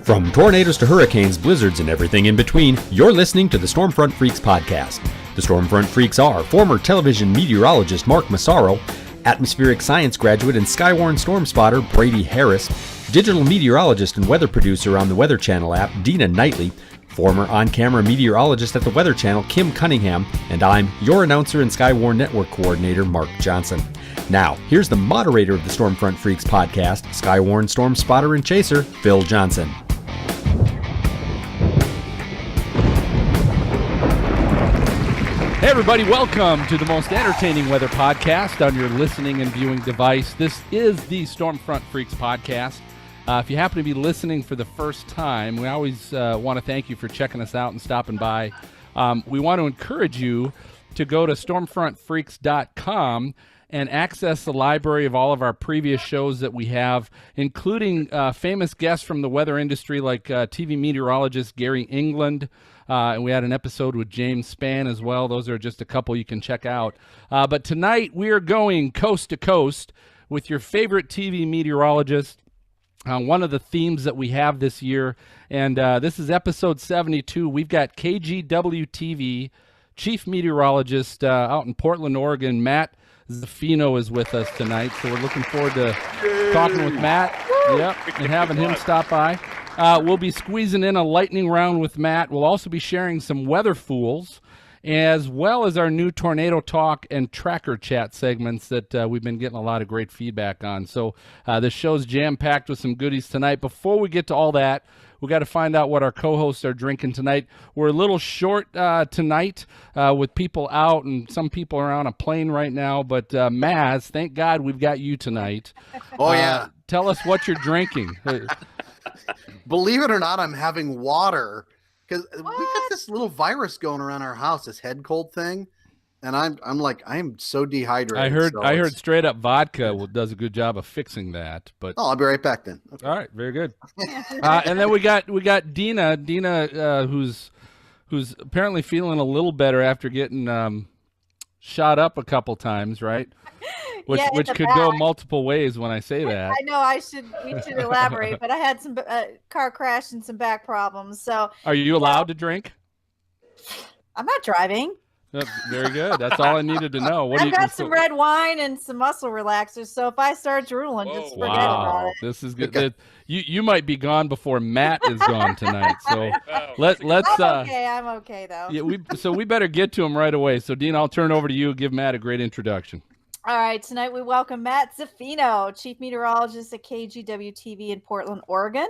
From tornadoes to hurricanes, blizzards, and everything in between, you're listening to the Stormfront Freaks podcast. The Stormfront Freaks are former television meteorologist Mark Massaro, atmospheric science graduate and skywarn storm spotter Brady Harris, digital meteorologist and weather producer on the Weather Channel app Dina Knightley, former on-camera meteorologist at the Weather Channel Kim Cunningham, and I'm your announcer and Skywarn Network coordinator Mark Johnson. Now, here's the moderator of the Stormfront Freaks podcast, Skywarn storm spotter and chaser Phil Johnson. Hey everybody, welcome to the most entertaining weather podcast on your listening and viewing device. This is the Stormfront Freaks podcast. If you happen to be listening for the first time, we always want to thank you for checking us out and stopping by. We want to encourage you to go to stormfrontfreaks.com and access the library of all of our previous shows that we have, including famous guests from the weather industry like TV meteorologist Gary England. And we had an episode with James Spann as well. Those are just a couple you can check out. But tonight we are going coast to coast with your favorite TV meteorologist. One of the themes that we have this year, and this is episode 72. We've got KGW-TV, Chief Meteorologist out in Portland, Oregon. Matt Zaffino is with us tonight, so we're looking forward to talking with Matt. Yep, and having him stop by. We'll be squeezing in a lightning round with Matt. We'll also be sharing some weather fools, as well as our new tornado talk and tracker chat segments that we've been getting a lot of great feedback on. So this show's jam-packed with some goodies tonight. Before we get to all that, we got to find out what our co-hosts are drinking tonight. We're a little short tonight with people out, and some people are on a plane right now. But Maz, thank God we've got you tonight. Oh, yeah. Tell us what you're drinking. Believe it or not, I'm having water because we got this little virus going around our house, this head cold thing, and I'm so dehydrated. I heard straight up vodka does a good job of fixing that. But I'll be right back then. Okay. All right, very good. And then we got Dina, who's apparently feeling a little better after getting shot up a couple times, right? Which could go multiple ways when I say that. I know we should elaborate, but I had some car crash and some back problems. So are you allowed to drink? I'm not driving. Very good. That's all I needed to know. I've got some red wine and some muscle relaxers. So if I start drooling, just forget about it. This is good. You might be gone before Matt is gone tonight. So let's. I'm okay though. Yeah, we better get to him right away. So Dean, I'll turn over to you. Give Matt a great introduction. All right, tonight we welcome Matt Zaffino, Chief Meteorologist at KGW-TV in Portland, Oregon.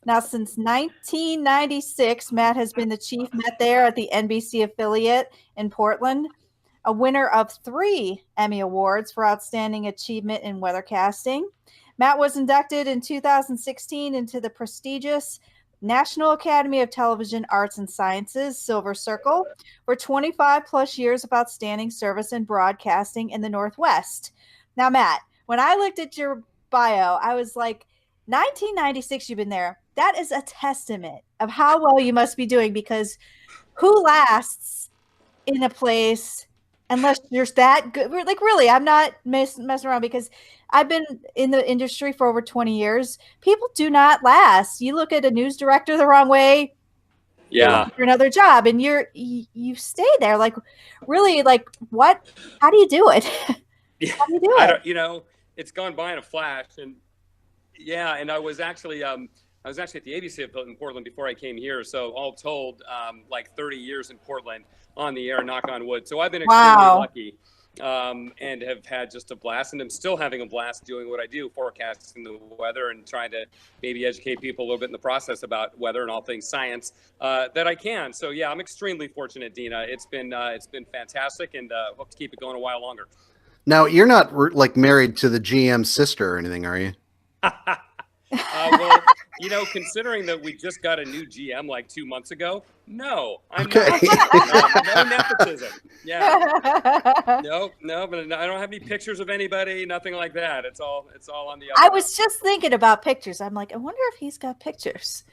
Now, since 1996, Matt has been the chief met there at the NBC affiliate in Portland, a winner of 3 Emmy Awards for Outstanding Achievement in Weathercasting. Matt was inducted in 2016 into the prestigious National Academy of Television Arts and Sciences Silver Circle for 25 plus years of outstanding service in broadcasting in the Northwest. Now, Matt, when I looked at your bio, I was like, 1996, you've been there. That is a testament of how well you must be doing, because who lasts in a place unless you're that good? Like, really, I'm not messing around, because I've been in the industry for over 20 years. People do not last. You look at a news director the wrong way, for another job, and you stay there. Like, really, like, what? How do you do it? How do you do it? It's gone by in a flash, and and I was actually at the ABC in Portland before I came here. So all told, like 30 years in Portland on the air, knock on wood. So I've been extremely lucky. And have had just a blast, and I'm still having a blast doing what I do, forecasting the weather and trying to maybe educate people a little bit in the process about weather and all things science that I can. So I'm extremely fortunate, Dina. It's been fantastic, and hope to keep it going a while longer. Now, you're not like married to the GM sister or anything, are you? Well, considering that we just got a new GM like 2 months ago, no, I'm not. No nepotism. Yeah. No, but I don't have any pictures of anybody, nothing like that. It's all on the I was just thinking about pictures. I'm like, I wonder if he's got pictures.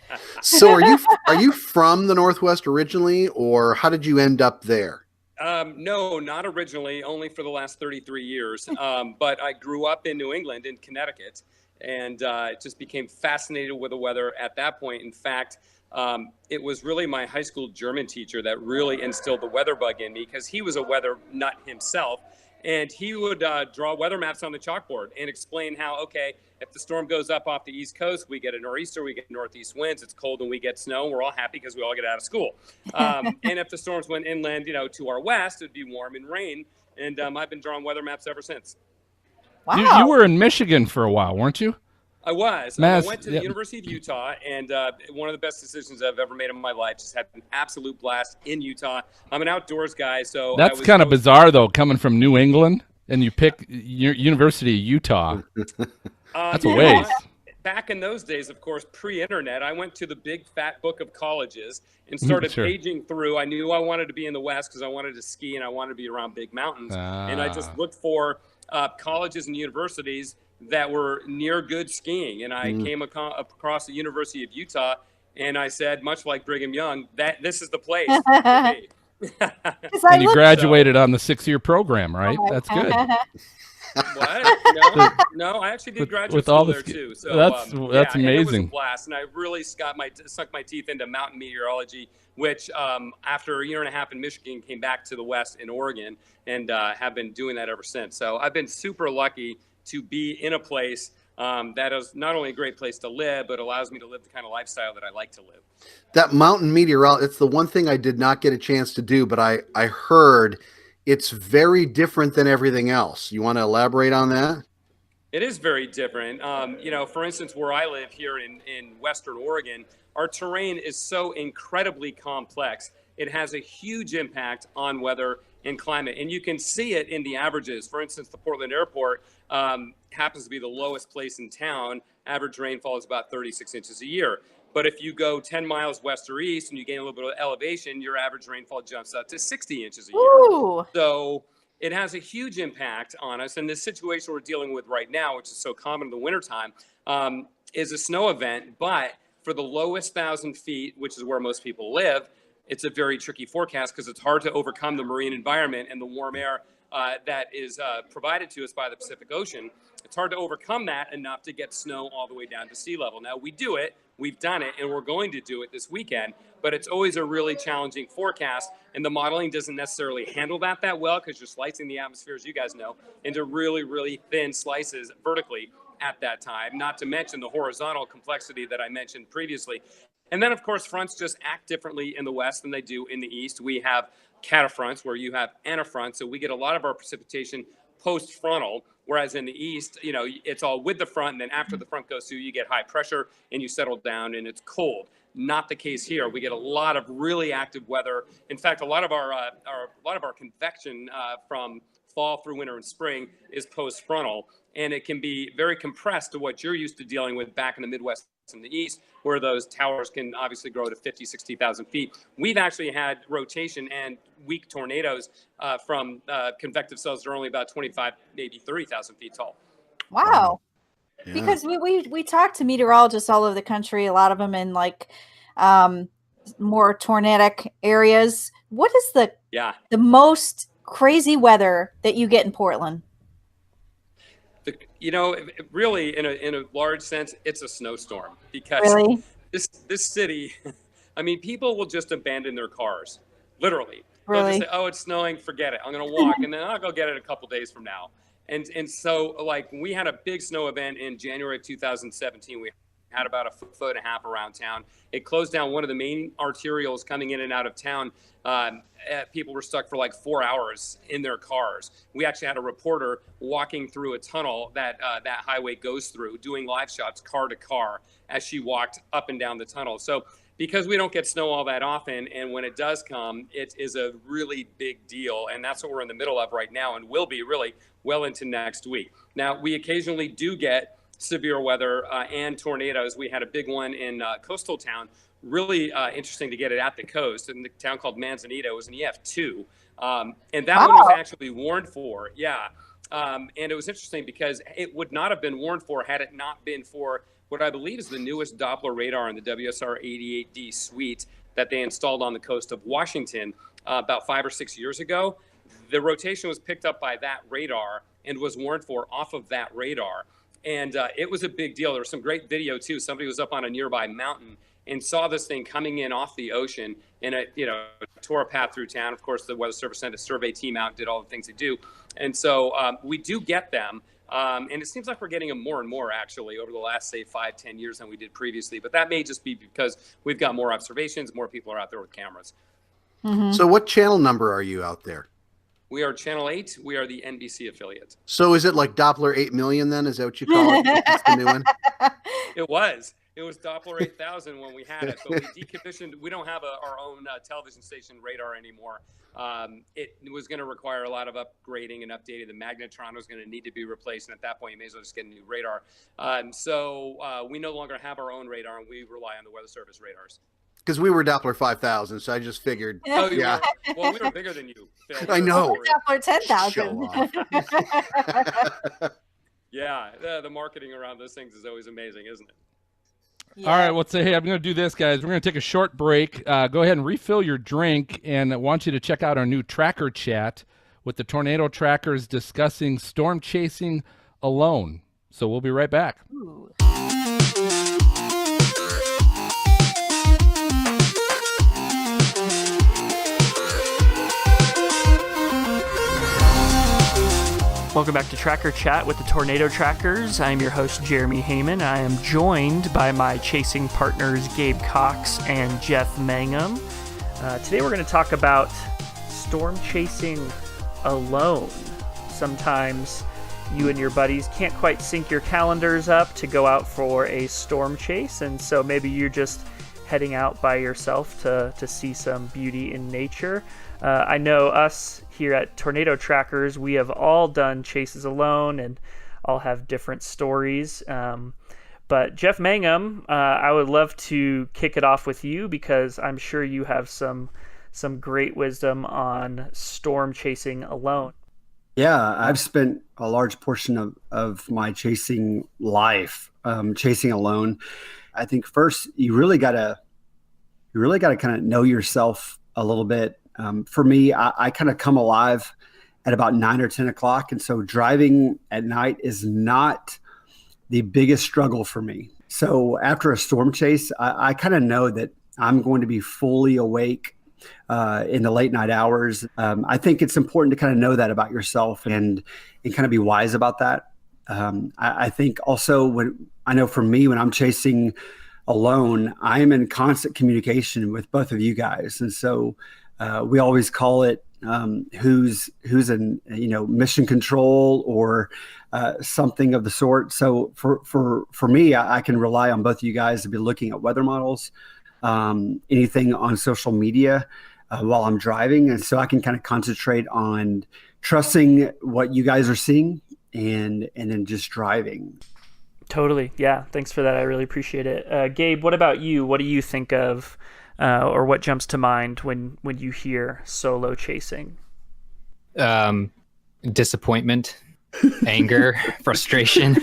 So are you from the Northwest originally, or how did you end up there? No, not originally, only for the last 33 years. But I grew up in New England, in Connecticut. and just became fascinated with the weather at that point. In fact, it was really my high school German teacher that really instilled the weather bug in me, because he was a weather nut himself. And he would draw weather maps on the chalkboard and explain how, okay, if the storm goes up off the East Coast, we get a nor'easter, we get northeast winds, it's cold and we get snow, and we're all happy because we all get out of school. And if the storms went inland, to our west, it'd be warm and rain. And I've been drawing weather maps ever since. Wow. You were in Michigan for a while, weren't you? I was. I went to the University of Utah, and one of the best decisions I've ever made in my life. Just had an absolute blast in Utah. I'm an outdoors guy, so that's kind of bizarre, though, coming from New England, and you pick University of Utah. That's a ways. Back in those days, of course, pre-internet, I went to the big fat book of colleges and started paging through. I knew I wanted to be in the West because I wanted to ski and I wanted to be around big mountains. And I just looked for colleges and universities that were near good skiing. And I came across the University of Utah, and I said, much like Brigham Young, that this is the place for me. And you graduated on the 6-year program, right? That's good. What? No, I actually did graduate school there too. So that's amazing. It was a blast, and I really sunk my teeth into mountain meteorology, which after a year and a half in Michigan, came back to the West in Oregon, and have been doing that ever since. So I've been super lucky to be in a place that is not only a great place to live, but allows me to live the kind of lifestyle that I like to live. That mountain meteorology, it's the one thing I did not get a chance to do, but I heard it's very different than everything else. You want to elaborate on that? It is very different. For instance, where I live here in Western Oregon, our terrain is so incredibly complex. It has a huge impact on weather and climate, and you can see it in the averages. For instance, the Portland airport happens to be the lowest place in town. Average rainfall is about 36 inches a year. But if you go 10 miles west or east and you gain a little bit of elevation, your average rainfall jumps up to 60 inches a year. Ooh. So it has a huge impact on us. And this situation we're dealing with right now, which is so common in the wintertime, is a snow event. But for the lowest 1,000 feet, which is where most people live, it's a very tricky forecast because it's hard to overcome the marine environment and the warm air that is provided to us by the Pacific Ocean. It's hard to overcome that enough to get snow all the way down to sea level. Now, we do it. We've done it, and we're going to do it this weekend, but it's always a really challenging forecast, and the modeling doesn't necessarily handle that well because you're slicing the atmosphere, as you guys know, into really, really thin slices vertically at that time, not to mention the horizontal complexity that I mentioned previously. And then, of course, fronts just act differently in the West than they do in the East. We have catafronts where you have anafronts, so we get a lot of our precipitation post-frontal, whereas in the East, it's all with the front, and then after the front goes through, you get high pressure and you settle down and it's cold. Not the case here. We get a lot of really active weather. In fact, a lot of our convection from fall through winter and spring is post-frontal, and it can be very compressed to what you're used to dealing with back in the Midwest in the East, where those towers can obviously grow to 50, 60,000 feet. We've actually had rotation and weak tornadoes from convective cells that are only about 25, maybe 30,000 feet tall. Wow. Yeah. Because we talk to meteorologists all over the country, a lot of them in more tornadic areas. What is the most crazy weather that you get in Portland? Really, in a large sense, it's a snowstorm because this city, I mean, people will just abandon their cars, literally. They'll just say, "Oh, it's snowing, forget it. I'm going to walk, and then I'll go get it a couple days from now." And so, we had a big snow event in January of 2017. We had about a foot and a half around town. It closed down one of the main arterials coming in and out of town. People were stuck for 4 hours in their cars. We actually had a reporter walking through a tunnel that that highway goes through, doing live shots car to car as she walked up and down the tunnel. So because we don't get snow all that often, and when it does come, it is a really big deal. And that's what we're in the middle of right now, and will be really well into next week. Now, we occasionally do get severe weather and tornadoes. We had a big one in coastal town. Really interesting to get it at the coast, in the town called Manzanita. It was an EF2, and that one was actually warned for. And it was interesting because it would not have been warned for had it not been for what I believe is the newest Doppler radar in the WSR-88D suite that they installed on the coast of Washington about 5 or 6 years ago. The rotation was picked up by that radar and was warned for off of that radar. And it was a big deal. There was some great video too. Somebody was up on a nearby mountain and saw this thing coming in off the ocean, and it, tore a path through town. Of course, the Weather Service sent a survey team out, did all the things they do. And so we do get them. And it seems like we're getting them more and more, actually, over the last, say, 5-10 years than we did previously. But that may just be because we've got more observations, more people are out there with cameras. Mm-hmm. So what channel number are you out there? We are Channel 8. We are the NBC affiliate. So is it like Doppler 8 million then? Is that what you call it? It's the new one? It was Doppler 8000 when we had it, but we decommissioned. We don't have our own television station radar anymore. It was going to require a lot of upgrading and updating. The magnetron was going to need to be replaced, and at that point, you may as well just get a new radar. So we no longer have our own radar, and we rely on the Weather Service radars. Because we were Doppler 5000, so I just figured. Oh, yeah. Well, we were bigger than you, Phil. I know. Doppler 10,000. Show off. Yeah, the marketing around those things is always amazing, isn't it? Yeah. All right, well, hey, I'm going to do this, guys. We're going to take a short break. Go ahead and refill your drink, and I want you to check out our new tracker chat with the tornado trackers discussing storm chasing alone. So we'll be right back. Ooh. Welcome back to Tracker Chat with the Tornado Trackers. I'm your host, Jeremy Heyman. I am joined by my chasing partners, Gabe Cox and Jeff Mangum. Today we're going to talk about storm chasing alone. Sometimes you and your buddies can't quite sync your calendars up to go out for a storm chase, and so maybe you're just heading out by yourself to see some beauty in nature. I know us here at Tornado Trackers, we have all done chases alone and all have different stories. But Jeff Mangum, I would love to kick it off with you because I'm sure you have some great wisdom on storm chasing alone. Yeah, I've spent a large portion of my chasing life chasing alone. I think first you really gotta kind of know yourself a little bit. For me, I kind of come alive at about 9 or 10 o'clock. And so driving at night is not the biggest struggle for me. So after a storm chase, I kind of know that I'm going to be fully awake in the late night hours. I think it's important to kind of know that about yourself and kind of be wise about that. I think also I know for me, when I'm chasing alone, I'm in constant communication with both of you guys. And so we always call it who's in mission control or something of the sort. So for me, I can rely on both of you guys to be looking at weather models, anything on social media while I'm driving, and so I can kind of concentrate on trusting what you guys are seeing and then just driving. Totally, yeah. Thanks for that. I really appreciate it. Gabe, what about you? What do you think of? Or what jumps to mind when you hear solo chasing? Disappointment, anger, frustration.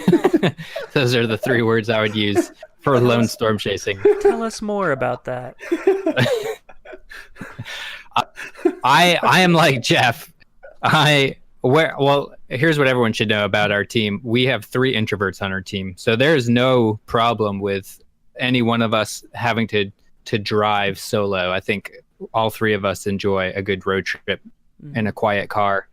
Those are the 3 words I would use for lone storm chasing. Tell us more about that. I am like Jeff. Here's what everyone should know about our team. We have 3 introverts on our team, so there's no problem with any one of us having to drive solo. I think all 3 of us enjoy a good road trip in a quiet car.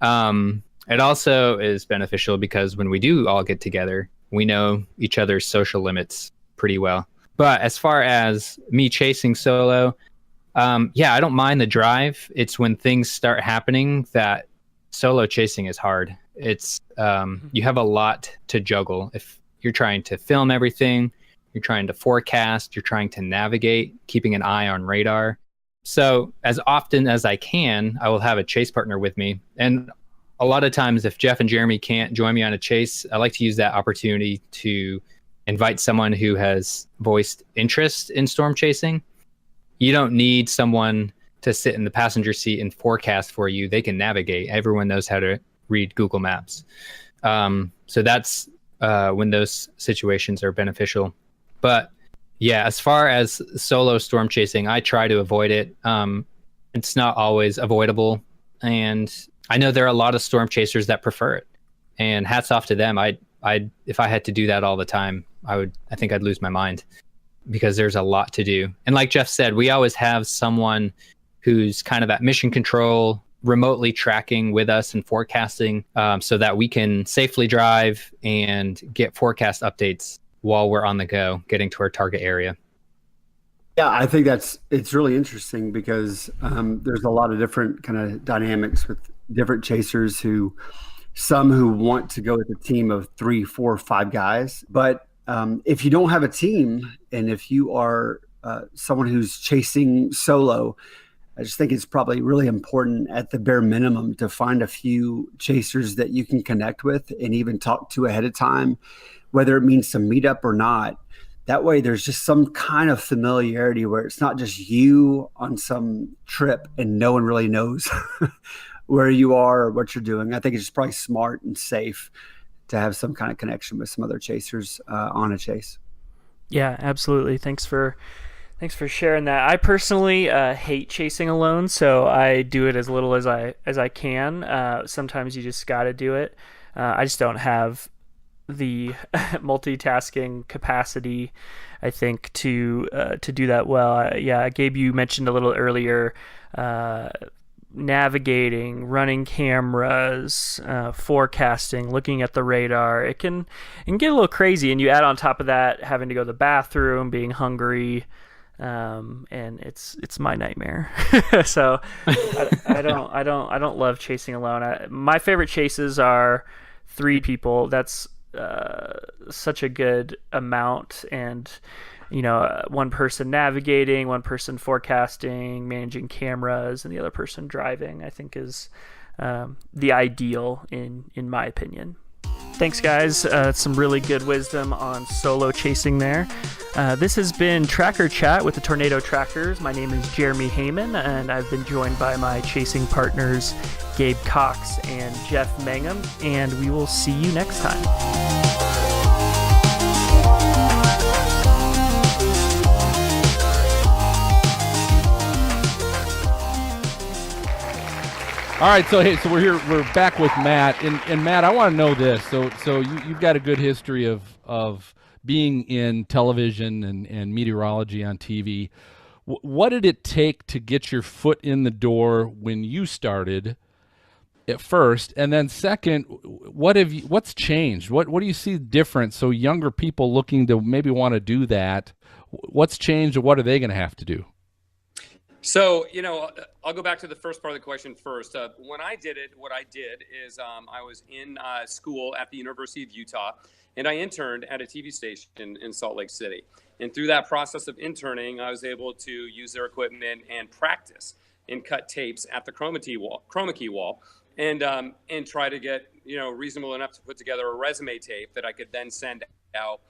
It also is beneficial because when we do all get together, we know each other's social limits pretty well. But as far as me chasing solo, I don't mind the drive. It's when things start happening that solo chasing is hard. It's you have a lot to juggle. If you're trying to film everything, you're trying to forecast, you're trying to navigate, keeping an eye on radar. So as often as I can, I will have a chase partner with me. And a lot of times if Jeff and Jeremy can't join me on a chase, I like to use that opportunity to invite someone who has voiced interest in storm chasing. You don't need someone to sit in the passenger seat and forecast for you. They can navigate. Everyone knows how to read Google Maps. So that's when those situations are beneficial. But yeah, as far as solo storm chasing, I try to avoid it. It's not always avoidable. And I know there are a lot of storm chasers that prefer it. And hats off to them. I if I had to do that all the time, I think I'd lose my mind, because there's a lot to do. And like Jeff said, we always have someone who's kind of at mission control, remotely tracking with us and forecasting, so that we can safely drive and get forecast updates while we're on the go, getting to our target area. Yeah, I think it's really interesting because there's a lot of different kind of dynamics with different chasers some who want to go with a team of 3, 4, 5 guys. But if you don't have a team, and if you are someone who's chasing solo, I just think it's probably really important at the bare minimum to find a few chasers that you can connect with and even talk to ahead of time, whether it means to meet up or not. That way there's just some kind of familiarity where it's not just you on some trip and no one really knows where you are or what you're doing. I think it's just probably smart and safe to have some kind of connection with some other chasers on a chase. Yeah, absolutely. Thanks for sharing that. I personally hate chasing alone, so I do it as little as I can. Sometimes you just got to do it. I just don't have the multitasking capacity, I think, to do that well. Gabe, you mentioned a little earlier navigating, running cameras, forecasting, looking at the radar. It can get a little crazy, and you add on top of that having to go to the bathroom, being hungry. And it's my nightmare. So I don't love chasing alone. My favorite chases are 3 people. That's such a good amount, and one person navigating, one person forecasting, managing cameras, and the other person driving, I think is the ideal in my opinion. Thanks, guys. Some really good wisdom on solo chasing there. This has been Tracker Chat with the Tornado Trackers. My name is Jeremy Heyman, and I've been joined by my chasing partners, Gabe Cox and Jeff Mangum, and we will see you next time. All right, so we're here. We're back with Matt, and Matt, I want to know this. So you've got a good history of being in television and meteorology on TV. What did it take to get your foot in the door when you started at first, and then second, what's changed? What do you see different? So younger people looking to maybe want to do that, what's changed, or what are they going to have to do? So, I'll go back to the first part of the question first. When I did it, what I did is I was in school at the University of Utah, and I interned at a TV station in Salt Lake City. And through that process of interning, I was able to use their equipment and practice and cut tapes at the chroma key wall, and try to get reasonable enough to put together a resume tape that I could then send out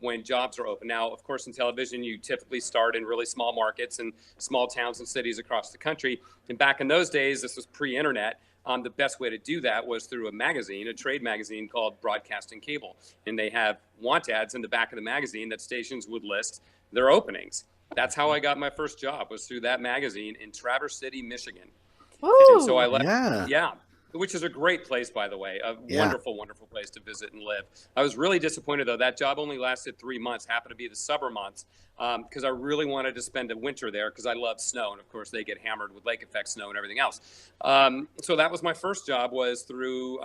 when jobs are open. Now, of course, in television, you typically start in really small markets and small towns and cities across the country. And back in those days, this was pre-internet. The best way to do that was through a magazine, a trade magazine called Broadcasting Cable. And they have want ads in the back of the magazine that stations would list their openings. That's how I got my first job, was through that magazine in Traverse City, Michigan. Ooh, and so I left. Yeah. Which is a great place, by the way, a wonderful, wonderful place to visit and live. I was really disappointed, though. That job only lasted 3 months, happened to be the summer months, because I really wanted to spend a winter there because I love snow. And, of course, they get hammered with lake effect snow and everything else. So that was my first job, was through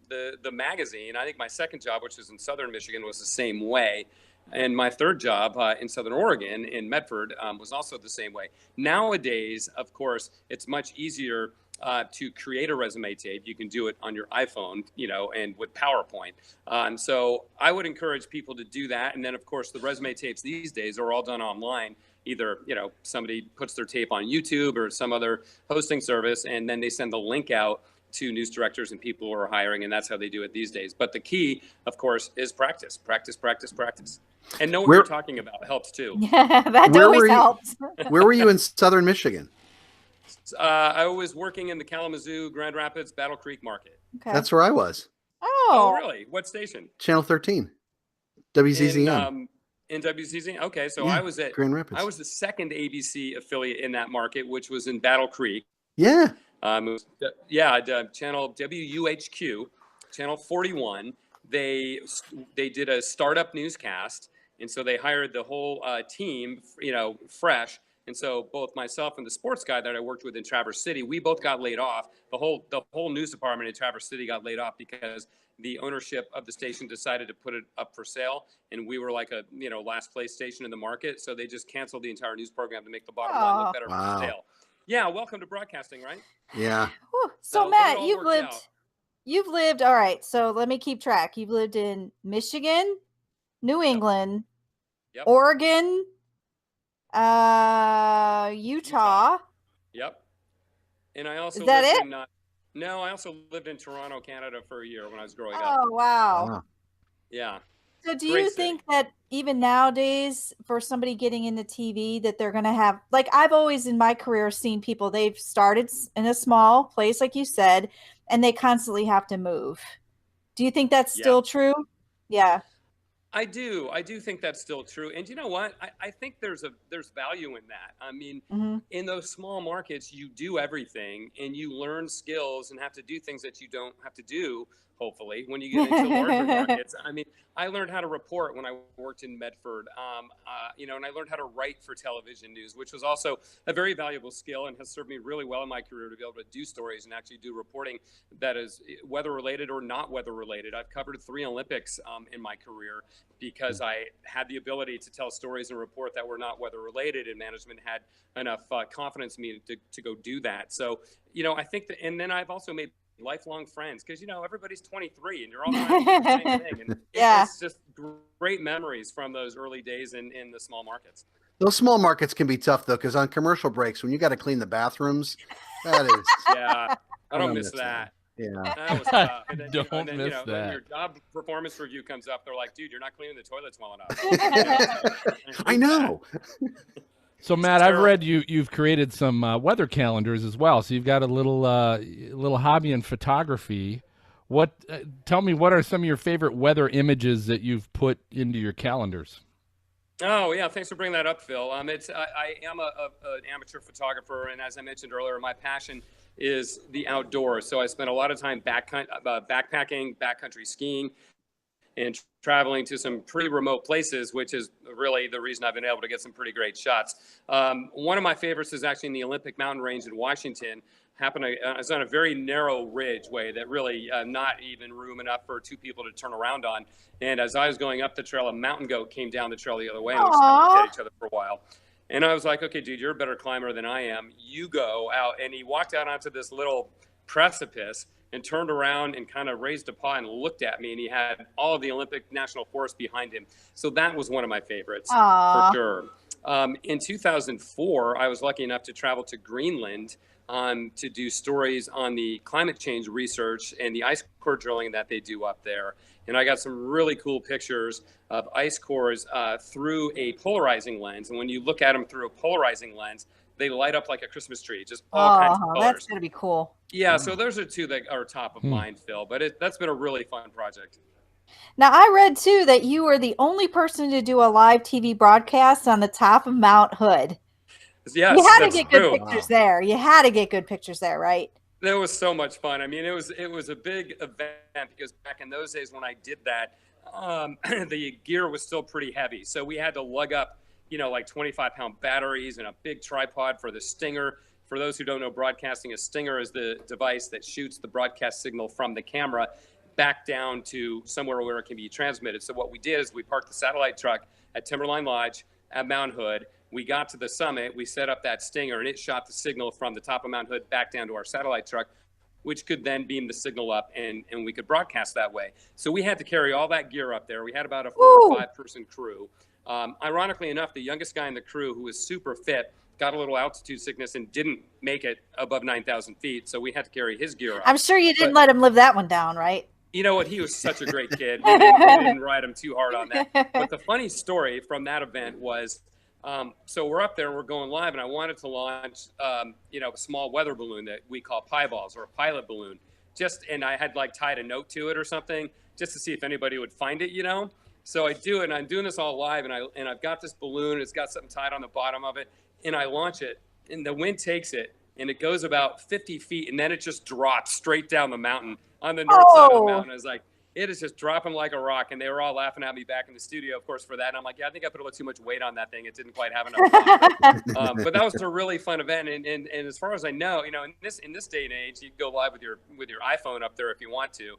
the magazine. I think my second job, which was in southern Michigan, was the same way. And my third job in Southern Oregon, in Medford, was also the same way. Nowadays, of course, it's much easier to create a resume tape. You can do it on your iPhone, and with PowerPoint. So I would encourage people to do that. And then, of course, the resume tapes these days are all done online. Either, somebody puts their tape on YouTube or some other hosting service, and then they send the link out to news directors and people who are hiring, and that's how they do it these days. But the key, of course, is practice. And know what you're talking about helps too. Yeah, that always helps. Where were you in southern Michigan? I was working in the Kalamazoo, Grand Rapids, Battle Creek market. Okay. That's where I was. Oh, really? What station? Channel 13, WZZM. In WZZM? Okay, so Yeah, I was at Grand Rapids. I was the second ABC affiliate in that market, which was in Battle Creek. Yeah. Channel WUHQ, channel 41. they did a startup newscast, and so they hired the whole team, fresh. And so both myself and the sports guy that I worked with in Traverse City, we both got laid off. The whole news department in Traverse City got laid off because the ownership of the station decided to put it up for sale, and we were like a last place station in the market. So they just canceled the entire news program to make the bottom line look better for sale. Yeah, welcome to broadcasting, right? Yeah. Whew. So Matt, you've lived. All right. So let me keep track. You've lived in Michigan, New England, Oregon, Utah. Yep. And I also No, I also lived in Toronto, Canada for a year when I was growing up. Oh, wow. Yeah. So do you think that even nowadays for somebody getting into TV that they're going to have, like I've always in my career seen people, they've started in a small place, like you said, and they constantly have to move. Do you think that's still true? Yeah. I do think that's still true. And you know what? I think there's value in that. I mean, in those small markets, you do everything and you learn skills and have to do things that you don't have to do, hopefully, when you get into larger markets. I mean, I learned how to report when I worked in Medford, and I learned how to write for television news, which was also a very valuable skill and has served me really well in my career to be able to do stories and actually do reporting that is weather related or not weather related. I've covered 3 Olympics in my career because I had the ability to tell stories and report that were not weather related, and management had enough confidence in me to go do that. So, I think that, and then I've also made lifelong friends because everybody's 23 and you're all trying to do the same thing, and it's just great memories from those early days in the small markets. Those small markets can be tough though, because on commercial breaks when you got to clean the bathrooms, that is I don't miss that. Yeah, that was tough. And then, don't miss that. When your job performance review comes up, they're like, "Dude, you're not cleaning the toilets well enough." I know. So Matt, I've read you've created some weather calendars as well. So you've got a little hobby in photography. Tell me, what are some of your favorite weather images that you've put into your calendars? Oh yeah, thanks for bringing that up, Phil. I am an amateur photographer, and as I mentioned earlier, my passion is the outdoors. So I spent a lot of time backpacking, backcountry skiing, and traveling to some pretty remote places, which is really the reason I've been able to get some pretty great shots. One of my favorites is actually in the Olympic Mountain Range in Washington. It's on a very narrow ridge way that really not even room enough for 2 people to turn around on. And as I was going up the trail, a mountain goat came down the trail the other way, and we just kind of looked at each other for a while. And I was like, okay, dude, you're a better climber than I am. You go out. And he walked out onto this little precipice and turned around and kind of raised a paw and looked at me, and he had all of the Olympic National Forest behind him. So that was one of my favorites for sure. In 2004, I was lucky enough to travel to Greenland to do stories on the climate change research and the ice core drilling that they do up there. And I got some really cool pictures of ice cores through a polarizing lens. And when you look at them through a polarizing lens, they light up like a Christmas tree, just all kinds of colors. That's going to be cool. Yeah, so those are 2 that are top of mind, Phil. But that's been a really fun project. Now, I read, too, that you were the only person to do a live TV broadcast on the top of Mount Hood. Yes, you had to get good pictures there. You had to get good pictures there, right? That was so much fun. I mean, it was a big event because back in those days when I did that, the gear was still pretty heavy. So we had to lug up, like 25-pound batteries and a big tripod for the stinger. For those who don't know broadcasting, a stinger is the device that shoots the broadcast signal from the camera back down to somewhere where it can be transmitted. So what we did is we parked the satellite truck at Timberline Lodge at Mount Hood. We got to the summit, we set up that stinger, and it shot the signal from the top of Mount Hood back down to our satellite truck, which could then beam the signal up, and we could broadcast that way. So we had to carry all that gear up there. We had about a 4 or 5 person crew. Ironically enough, the youngest guy in the crew, who was super fit, got a little altitude sickness and didn't make it above 9,000 feet. So we had to carry his gear up. I'm sure you didn't let him live that one down, right? You know what? He was such a great kid. We didn't ride him too hard on that. But the funny story from that event was, so we're up there and we're going live, and I wanted to launch, a small weather balloon that we call pie balls, or a pilot balloon. And I had tied a note to it or something just to see if anybody would find it, So I do it, and I'm doing this all live, and I've got this balloon. It's got something tied on the bottom of it, and I launch it, and the wind takes it, and it goes about 50 feet, and then it just drops straight down the mountain on the north side of the mountain. I was like, it is just dropping like a rock. And they were all laughing at me back in the studio, of course, for that. And I'm like, yeah, I think I put a little too much weight on that thing. It didn't quite have enough power. But that was a really fun event. And as far as I know, in this day and age, you can go live with your iPhone up there if you want to.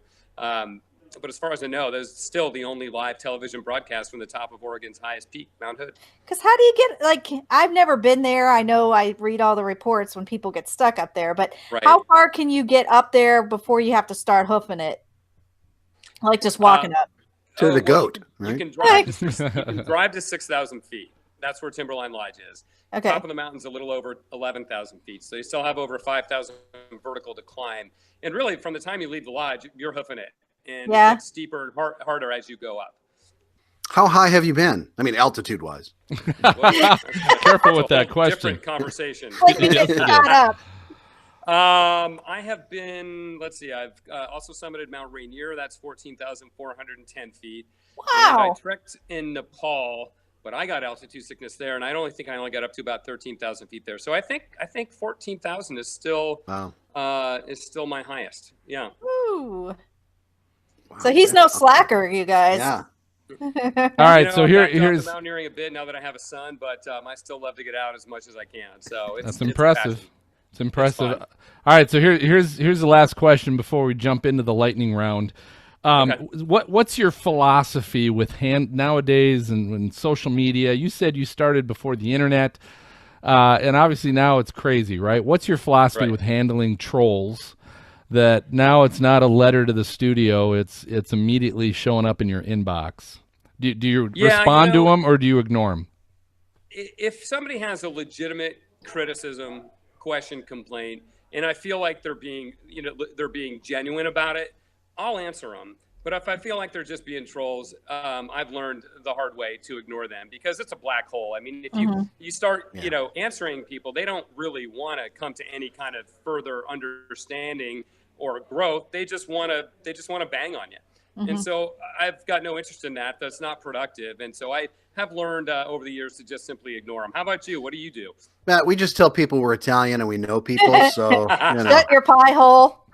But as far as I know, there's still the only live television broadcast from the top of Oregon's highest peak, Mount Hood. Because how do you get, I've never been there. I know I read all the reports when people get stuck up there, but how far can you get up there before you have to start hoofing it? Like just walking up. To the goat, right? You can drive to 6,000 feet. That's where Timberline Lodge is. Okay. Top of the mountain's a little over 11,000 feet. So you still have over 5,000 vertical to climb. And really, from the time you leave the lodge, you're hoofing it. And it gets steeper and harder as you go up. How high have you been? I mean, altitude-wise. Well, Careful with that question. Different conversation. I have been, let's see, I've also summited Mount Rainier. That's 14,410 feet. Wow. And I trekked in Nepal, but I got altitude sickness there, and I only got up to about 13,000 feet there. So I think 14,000 is still my highest. Yeah. Ooh. Wow, so he's no slacker, you guys. Yeah. All right, so here's mountaineering a bit now that I have a son, but I still love to get out as much as I can. So that's impressive. It's impressive. All right, so here's the last question before we jump into the lightning round. What's your philosophy with nowadays and social media? You said you started before the internet, and obviously now it's crazy, right? What's your philosophy with handling trolls? That now it's not a letter to the studio; it's immediately showing up in your inbox. Do you respond to them or do you ignore them? If somebody has a legitimate criticism, question, complaint, and I feel like they're being genuine about it, I'll answer them. But if I feel like they're just being trolls, I've learned the hard way to ignore them because it's a black hole. I mean, if you start, answering people, they don't really want to come to any kind of further understanding or growth. They just want to bang on you. And so I've got no interest in that. That's not productive. And so I have learned over the years to just simply ignore them. How about you? What do you do? Matt, we just tell people we're Italian and we know people. So shut your pie hole.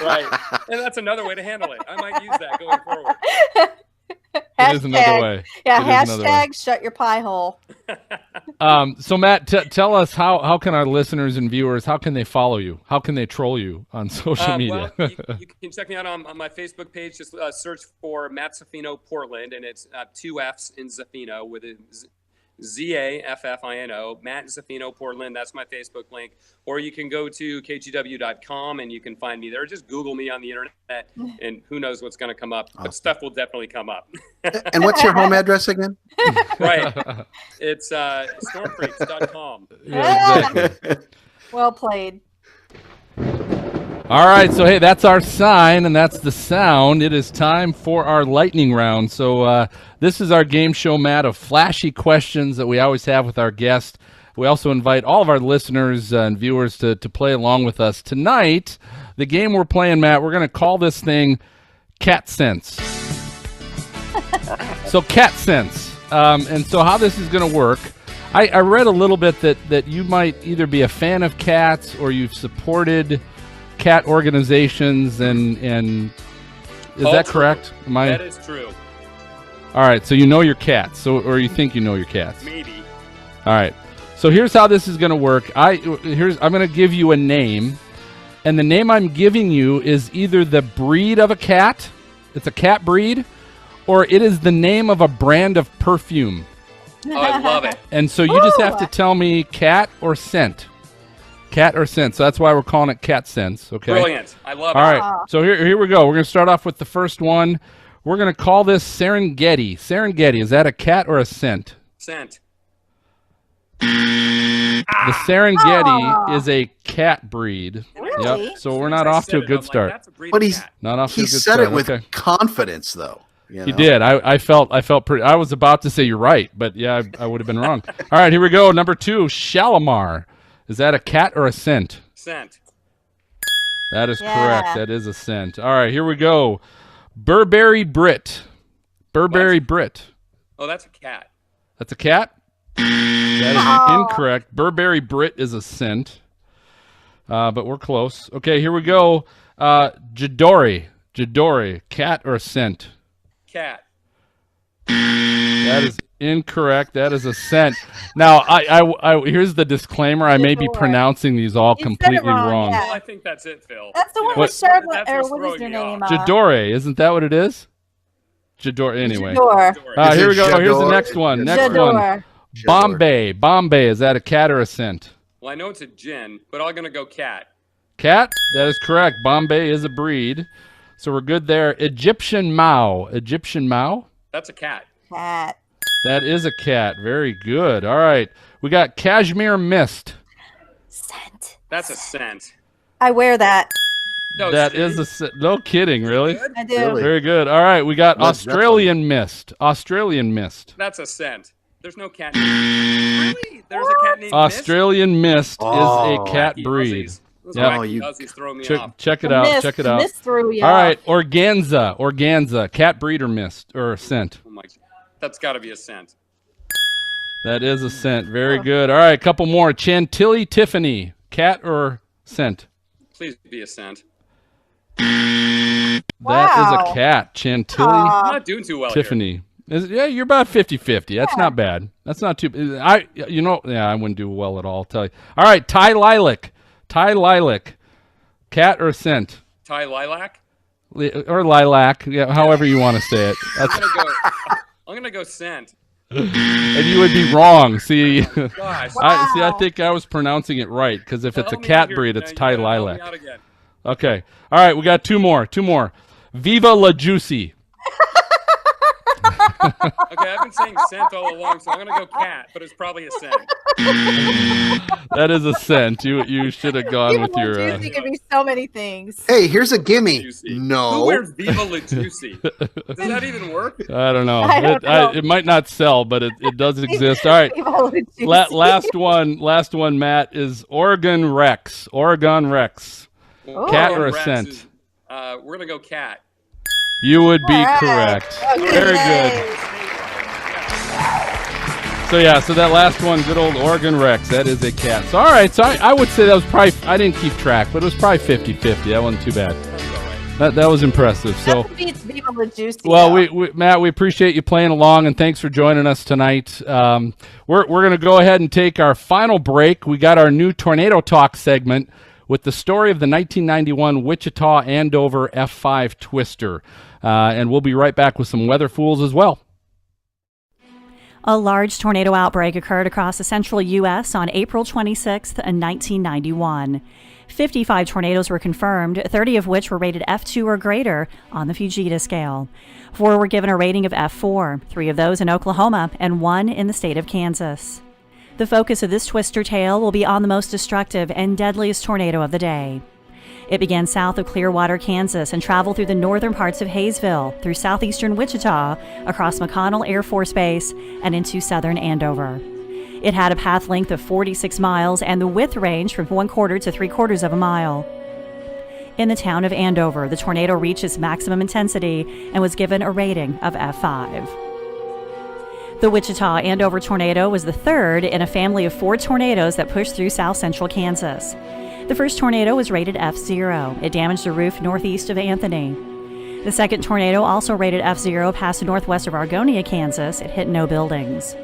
Right. And that's another way to handle it. I might use that going forward. It is another way. Yeah, hashtag shut your pie hole. So Matt, tell us how can our listeners and viewers, how can they follow you? How can they troll you on social media? Well, you can check me out on my Facebook page. Just search for Matt Zaffino Portland, and it's 2 F's in Zaffino with a Zaffino, Matt Zaffino Portland. That's my Facebook link. Or you can go to KGW.com and you can find me there. Just Google me on the internet, and who knows what's going to come up. But stuff will definitely come up. And what's your home address again? Right. It's stormfreaks.com. Yeah, exactly. Well played. All right, so hey, that's our sign and that's the sound. It is time for our lightning round. So this is our game show, Matt, of flashy questions that we always have with our guests. We also invite all of our listeners and viewers to play along with us. Tonight, the game we're playing, Matt, we're going to call this thing Cat Sense. So Cat Sense. And so how this is going to work, I read a little bit that you might either be a fan of cats or you've supported cat organizations and is that correct? That is true. All right, so you know your cats, or you think you know your cats. Maybe. All right. So here's how this is going to work. I'm going to give you a name, and the name I'm giving you is either the breed of a cat, it's a cat breed, or it is the name of a brand of perfume. Oh, I love it. And so you just have to tell me cat or scent. Cat or scent. So that's why we're calling it Cat Sense. Okay. Brilliant. I love it. All right. So here we go. We're going to start off with the first one. We're going to call this Serengeti. Serengeti. Is that a cat or a scent? Scent. The Serengeti is a cat breed. Really? Yep. So we're not off to a good start. But he said it with confidence, though. He did. I felt pretty. I was about to say you're right, but yeah, I would have been wrong. All right, here we go. Number 2, Shalimar. Is that a cat or a scent? Scent. That is correct. That is a scent. All right, here we go. Burberry Brit. Burberry Brit. Oh, that's a cat. That's a cat? That is incorrect. Burberry Brit is a scent. But we're close. Okay, here we go. Jadori. Jadori, cat or scent? Cat. That is incorrect. That is a scent. Now, I here's the disclaimer. I may be Jador. pronouncing these all You said it completely wrong, wrong. yeah. Well, I think that's it, Phil. That's the one What- with Charlotte, That's or what's what is throwing your me name? off. Jadore, isn't that what it is? Jador. Anyway. Jador. Is Here it we go. Here's the Jador? next one. Next one. Jador. Bombay. Bombay. Is that a cat or a scent? Well, I know it's a gin, but I'm going to go cat. Cat? That is correct. Bombay is a breed. So we're good there. Egyptian Mao. Egyptian Mao? That's a cat. Cat. That is a cat. Very good. All right. We got Cashmere Mist. Scent. That's a scent. I wear that. No, That Steve. is a scent. No kidding, really? I do. Really? Very good. All right. We got Led Australian Mist. Australian Mist. That's a scent. There's no cat named Really? There's a cat named Australian Mist Oh. is a cat Mist? breed. Those Yep. wacky you- Aussies throw me Check, off. check it out. Check it out. Mist threw you All off. right. Organza. Organza. Cat breed or mist or scent? Oh my, that's got to be a scent. That is a scent. Very good. All right. A couple more. Chantilly Tiffany. Cat or scent? Please be a scent. That is Wow. a cat. Chantilly I'm not doing too well Tiffany. Yeah, you're about 50-50. That's not bad. That's not too. I wouldn't do well at all. I'll tell you. All right, Thai lilac. Thai lilac. Cat or scent? Thai lilac. Or lilac. Yeah, however you want to say it. That's, I'm gonna go scent. and you would be wrong. See, Gosh. I think I was pronouncing it right because if it's a Help me cat out here. breed, Now it's you Thai gotta help me lilac. out again. Okay. All right, we got two more. Viva la Juicy. Okay, I've been saying scent all along, so I'm gonna go cat, but it's probably a scent. That is a scent. You should have gone with your. Juicy could be so many things. Hey, here's a gimme. Juicy. Who No. wears Viva La Juicy? Does that even work? I don't know. I don't know. It might not sell, but it does exist. All right. Juicy. Last one, Matt, is Oregon Rex. Oregon Rex. Well, Cat Oregon or a Rex scent? is- we're gonna go cat. You would be All right. correct. Okay. Very good. So that last one, good old Oregon Rex, that is a cat. So all right, so I would say that was probably, I didn't keep track, but it was probably 50-50. That wasn't too bad. That was impressive. So. Nothing beats Viva La Juicy. Well, though. Matt, we appreciate you playing along, and thanks for joining us tonight. We're going to go ahead and take our final break. We got our new Tornado Talk segment with the story of the 1991 Wichita Andover F5 Twister. And we'll be right back with some weather fools as well. A large tornado outbreak occurred across the central U.S. on April 26th, 1991. 55 tornadoes were confirmed, 30 of which were rated F2 or greater on the Fujita scale. 4 were given a rating of F4, 3 of those in Oklahoma, and 1 in the state of Kansas. The focus of this twister tale will be on the most destructive and deadliest tornado of the day. It began south of Clearwater, Kansas, and traveled through the northern parts of Hayesville, through southeastern Wichita, across McConnell Air Force Base, and into southern Andover. It had a path length of 46 miles and the width range from 1/4 to 3/4 of a mile. In the town of Andover, the tornado reached its maximum intensity and was given a rating of F5. The Wichita Andover tornado was the third in a family of 4 tornadoes that pushed through south central Kansas. The first tornado was rated F0. It damaged a roof northeast of Anthony. The second tornado, also rated F0, passed northwest of Argonia, Kansas. It hit no buildings.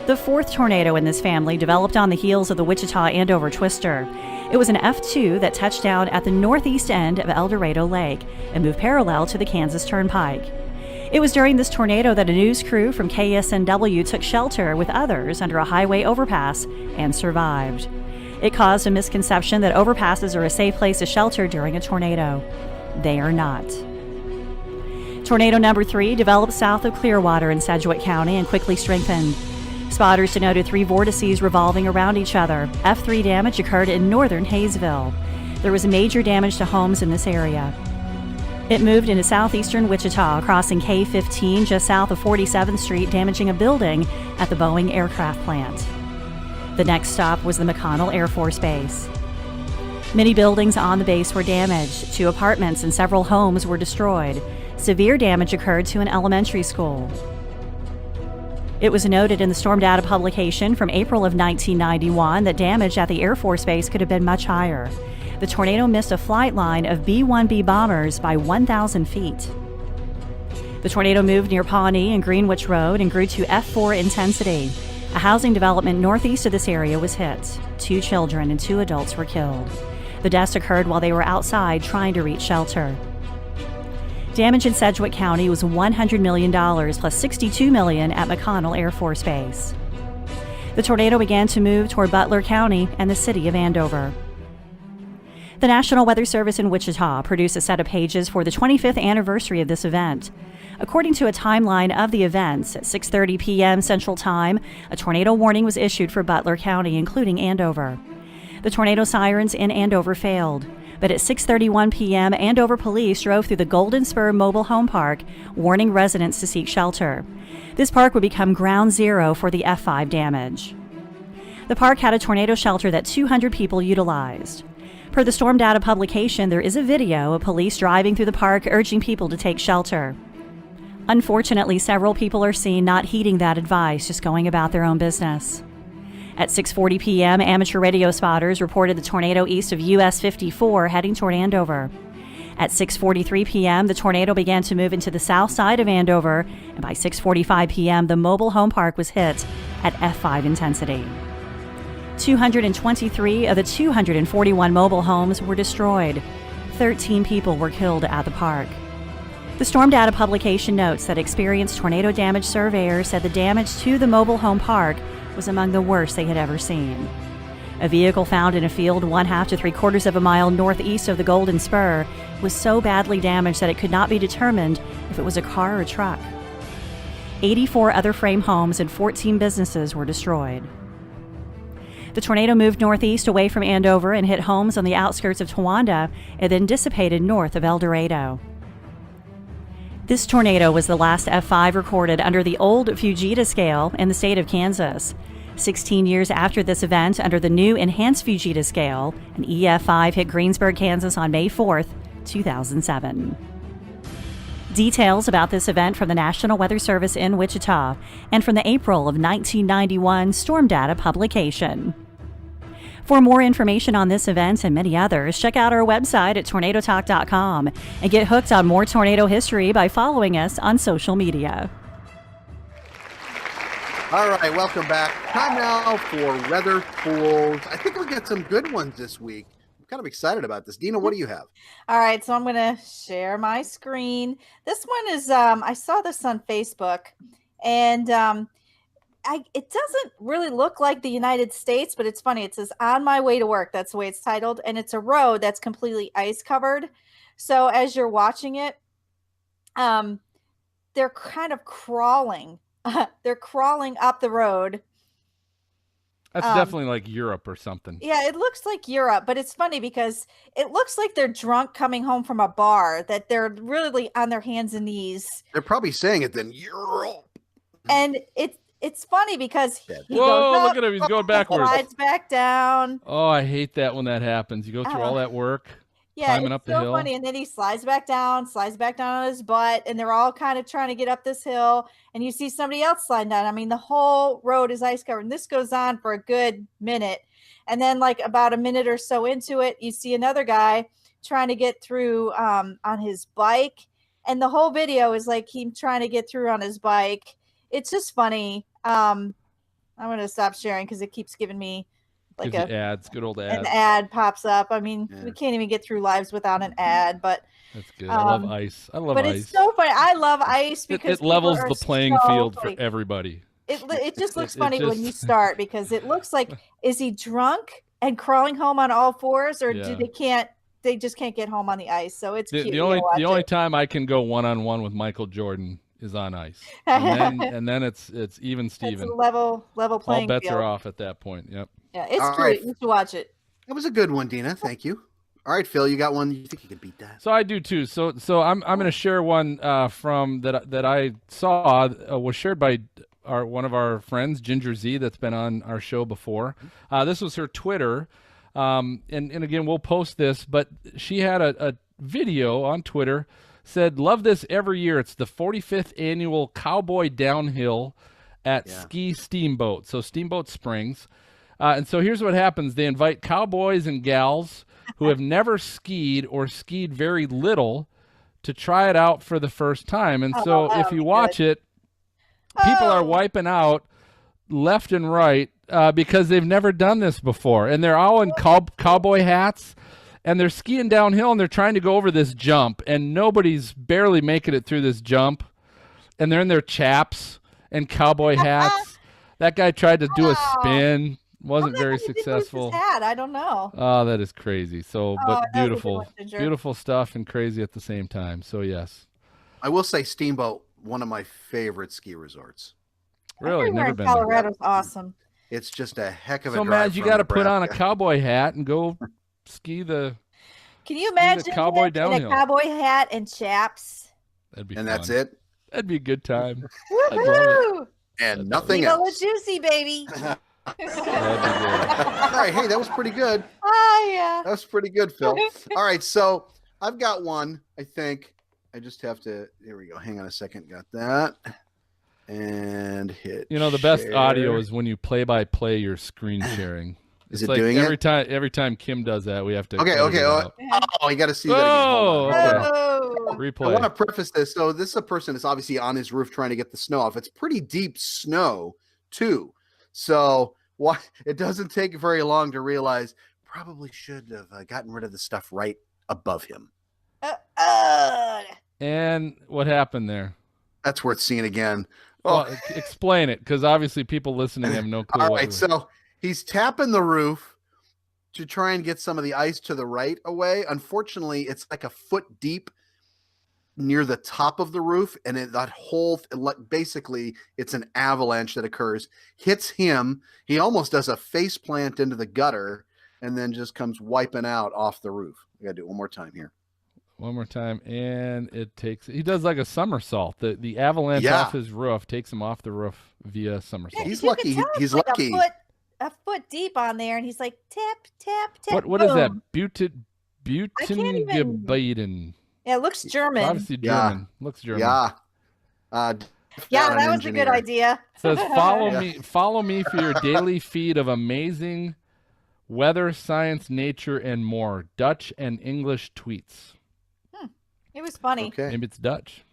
The fourth tornado in this family developed on the heels of the Wichita Andover Twister. It was an F2 that touched down at the northeast end of El Dorado Lake and moved parallel to the Kansas Turnpike. It was during this tornado that a news crew from KSNW took shelter with others under a highway overpass and survived. It caused a misconception that overpasses are a safe place to shelter during a tornado. They are not. Tornado number 3 developed south of Clearwater in Sedgwick County and quickly strengthened. Spotters denoted 3 vortices revolving around each other. F3 damage occurred in northern Hayesville. There was major damage to homes in this area. It moved into southeastern Wichita, crossing K-15 just south of 47th Street, damaging a building at the Boeing aircraft plant. The next stop was the McConnell Air Force Base. Many buildings on the base were damaged. 2 apartments and several homes were destroyed. Severe damage occurred to an elementary school. It was noted in the storm data publication from April of 1991 that damage at the Air Force Base could have been much higher. The tornado missed a flight line of B-1B bombers by 1,000 feet. The tornado moved near Pawnee and Greenwich Road and grew to F4 intensity. A housing development northeast of this area was hit. 2 children and 2 adults were killed. The deaths occurred while they were outside trying to reach shelter. Damage in Sedgwick County was $100 million plus $62 million at McConnell Air Force Base. The tornado began to move toward Butler County and the city of Andover. The National Weather Service in Wichita produced a set of pages for the 25th anniversary of this event. According to a timeline of the events, at 6:30 p.m. Central Time, a tornado warning was issued for Butler County, including Andover. The tornado sirens in Andover failed, but at 6:31 p.m., Andover police drove through the Golden Spur Mobile Home Park, warning residents to seek shelter. This park would become ground zero for the F5 damage. The park had a tornado shelter that 200 people utilized. Per the storm data publication, there is a video of police driving through the park urging people to take shelter. Unfortunately, several people are seen not heeding that advice, just going about their own business. At 6:40 p.m., amateur radio spotters reported the tornado east of US 54 heading toward Andover. At 6:43 p.m., the tornado began to move into the south side of Andover, and by 6:45 p.m., the mobile home park was hit at F5 intensity. 223 of the 241 mobile homes were destroyed. 13 people were killed at the park. The storm data publication notes that experienced tornado damage surveyors said the damage to the mobile home park was among the worst they had ever seen. A vehicle found in a field 1/2 to 3/4 of a mile northeast of the Golden Spur was so badly damaged that it could not be determined if it was a car or a truck. 84 other frame homes and 14 businesses were destroyed. The tornado moved northeast away from Andover and hit homes on the outskirts of Towanda and then dissipated north of El Dorado. This tornado was the last F5 recorded under the old Fujita scale in the state of Kansas. 16 years after this event, under the new enhanced Fujita scale, an EF5 hit Greensburg, Kansas on May 4th, 2007. Details about this event from the National Weather Service in Wichita and from the April of 1991 storm data publication. For more information on this event and many others, check out our website at tornadotalk.com and get hooked on more tornado history by following us on social media. All right, welcome back. Time now for Weather Fools. I think we'll get some good ones this week. I'm kind of excited about this. Dina, what do you have? All right, so I'm going to share my screen. This one is, I saw this on Facebook, and it doesn't really look like the United States, but it's funny. It says "On My Way to Work." That's the way it's titled, and it's a road that's completely ice covered. So as you're watching it, they're kind of crawling. They're crawling up the road. That's definitely like Europe or something. Yeah, it looks like Europe, but it's funny because it looks like they're drunk coming home from a bar, that they're really on their hands and knees. They're probably saying it then, Europe. And it's funny because he Whoa, goes up, look at him. He's going backwards. Slides back down. Oh, I hate that when that happens. You go through all that work, climbing up the so hill. Funny. And then he slides back down on his butt, and they're all kind of trying to get up this hill, and you see somebody else sliding down. I mean, the whole road is ice covered, and this goes on for a good minute. And then like about a minute or so into it, you see another guy trying to get through on his bike, and the whole video is like him trying to get through on his bike. It's just funny. I'm going to stop sharing because it keeps giving me like ads, good old ads. An ad pops up. I mean, we can't even get through lives without an ad, but that's good. I love ice. I love ice. But it's so funny. I love ice because it levels the playing field for everybody. It just looks funny when you start because it looks like, is he drunk and crawling home on all fours, or do they just can't get home on the ice? So it's cute. The only time I can go one-on-one with Michael Jordan is on ice, and then it's even Steven. It's a level playing all bets field. are off at that point. Yep. Yeah, it's cute. Right. You should watch it. That was a good one, Dina. Thank you. All right, Phil, you got one. You think you can beat that? So I do too. So I'm going to share one from that I saw was shared by one of our friends, Ginger Z, that's been on our show before. This was her Twitter, and again we'll post this, but she had a video on Twitter. Said, love this every year. It's the 45th annual Cowboy Downhill at Ski Steamboat. So Steamboat Springs. And so here's what happens. They invite cowboys and gals who have never skied or skied very little to try it out for the first time. And so if you watch it, people are wiping out left and right because they've never done this before. And they're all in cowboy hats, and they're skiing downhill, and they're trying to go over this jump, and nobody's barely making it through this jump. And they're in their chaps and cowboy hats. That guy tried to do a spin. Wasn't very successful. Hat? I don't know. Oh, that is crazy. So, but beautiful stuff and crazy at the same time. So, yes. I will say Steamboat, one of my favorite ski resorts. Really? Never been Colorado's awesome. It's just a heck of a drive. So, Matt, you got to put on a cowboy hat and go ski the Can you imagine cowboy downhill? A cowboy hat and chaps? That'd be fun. That's it? That'd be a good time. I'd love it. And nothing else. Juicy, baby. All right, hey, that was pretty good. Oh, yeah. That was pretty good, Phil. All right, so I've got one, I think. I just have to, there we go. Hang on a second. Got that. And hit the best audio is when you play-by-play your screen sharing. Is it's it like doing every time Kim does that, we have to. Okay. Oh, you got to see that again. Hold on. Okay. Replay. I want to preface this. So this is a person that's obviously on his roof trying to get the snow off. It's pretty deep snow, too. So it doesn't take very long to realize probably should have gotten rid of the stuff right above him. And what happened there? That's worth seeing again. Well, explain it, because obviously people listening have no clue. All right, so he's tapping the roof to try and get some of the ice to the right away. Unfortunately, it's like a foot deep near the top of the roof, and that whole basically it's an avalanche that occurs, hits him. He almost does a face plant into the gutter, and then just comes wiping out off the roof. We gotta do it one more time here. One more time, and he does like a somersault. The avalanche off his roof takes him off the roof via somersault. He's lucky. He's lucky. A foot deep on there, and he's like tap, tap, tap. What is that? Butengebaden. Yeah, it looks German. Obviously German. Looks German. Yeah. That was a good idea. It says follow me for your daily feed of amazing weather, science, nature, and more. Dutch and English tweets. It was funny. Okay. Maybe it's Dutch.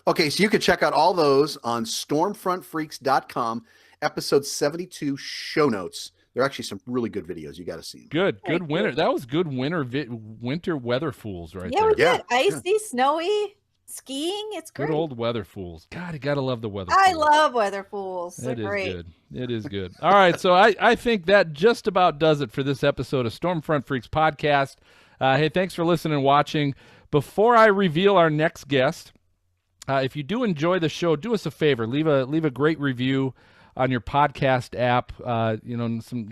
Okay, so you can check out all those on stormfrontfreaks.com, episode 72 show notes. There are actually some really good videos. You got to see them. Good winter. That was good winter weather fools right there. Yeah, we did. Icy, snowy, skiing. It's great. Good old weather fools. God, you got to love the weather I fools. love weather fools. They're great. Good. It is good. All right, so I think that just about does it for this episode of Stormfront Freaks podcast. Hey, thanks for listening and watching. Before I reveal our next guest, if you do enjoy the show, do us a favor. Leave a great review on your podcast app.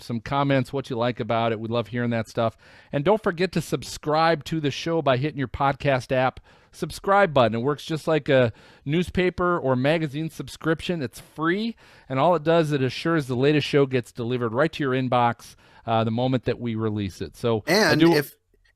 Some comments, what you like about it. We love hearing that stuff. And don't forget to subscribe to the show by hitting your podcast app subscribe button. It works just like a newspaper or magazine subscription. It's free, and all it does, it assures the latest show gets delivered right to your inbox the moment that we release it. So, and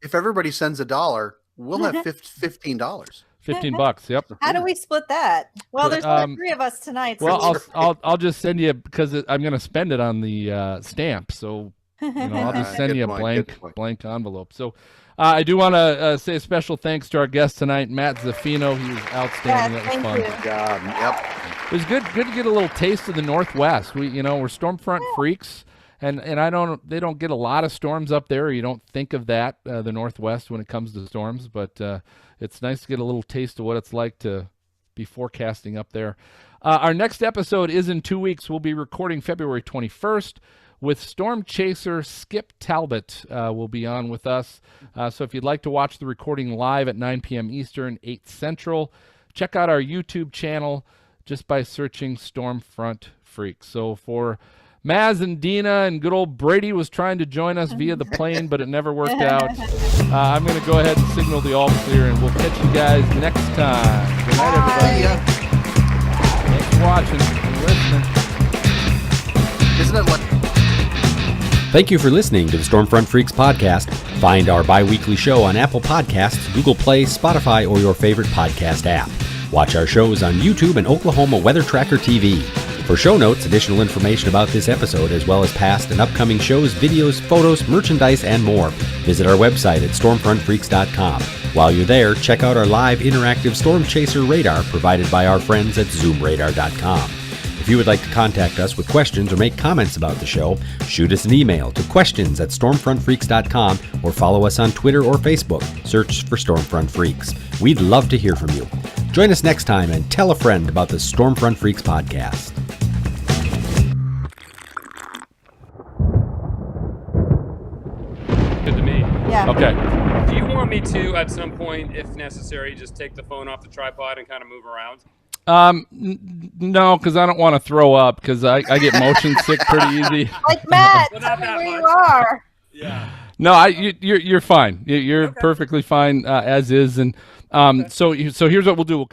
if everybody sends $1, we'll have $15. $15. Yep. How do we split that? Well, there's only 3 of us tonight. So well, I'll just send you, because I'm going to spend it on the stamp. So I'll just send you a blank envelope. So I do want to say a special thanks to our guest tonight, Matt Zaffino. He was outstanding. That was fun. Good job. Yep. It was good to get a little taste of the Northwest. We're Stormfront freaks. And they don't get a lot of storms up there. You don't think of that, the Northwest, when it comes to storms. But it's nice to get a little taste of what it's like to be forecasting up there. Our next episode is in 2 weeks. We'll be recording February 21st with storm chaser Skip Talbot will be on with us. So if you'd like to watch the recording live at 9 p.m. Eastern, 8 Central, check out our YouTube channel just by searching Stormfront Freaks. So for Maz and Dina and good old Brady was trying to join us via the plane, but it never worked out. I'm going to go ahead and signal the all clear, and we'll catch you guys next time. Good night, everybody. Thanks for watching and listening. Isn't it like... Thank you for listening to the Stormfront Freaks podcast. Find our bi-weekly show on Apple Podcasts, Google Play, Spotify, or your favorite podcast app. Watch our shows on YouTube and Oklahoma Weather Tracker TV. For show notes, additional information about this episode, as well as past and upcoming shows, videos, photos, merchandise, and more, visit our website at stormfrontfreaks.com. While you're there, check out our live interactive storm chaser radar provided by our friends at zoomradar.com. If you would like to contact us with questions or make comments about the show, shoot us an email to questions@stormfrontfreaks.com or follow us on Twitter or Facebook. Search for Stormfront Freaks. We'd love to hear from you. Join us next time and tell a friend about the Stormfront Freaks podcast. Good to me. Yeah. Okay. Do you want me to, at some point, if necessary, just take the phone off the tripod and kind of move around? No, because I don't want to throw up because I get motion sick pretty easy. Like Matt, Well, tell not me that where you much. are. Yeah. No, you're fine. You're Okay. perfectly fine as is. And so here's what we'll do.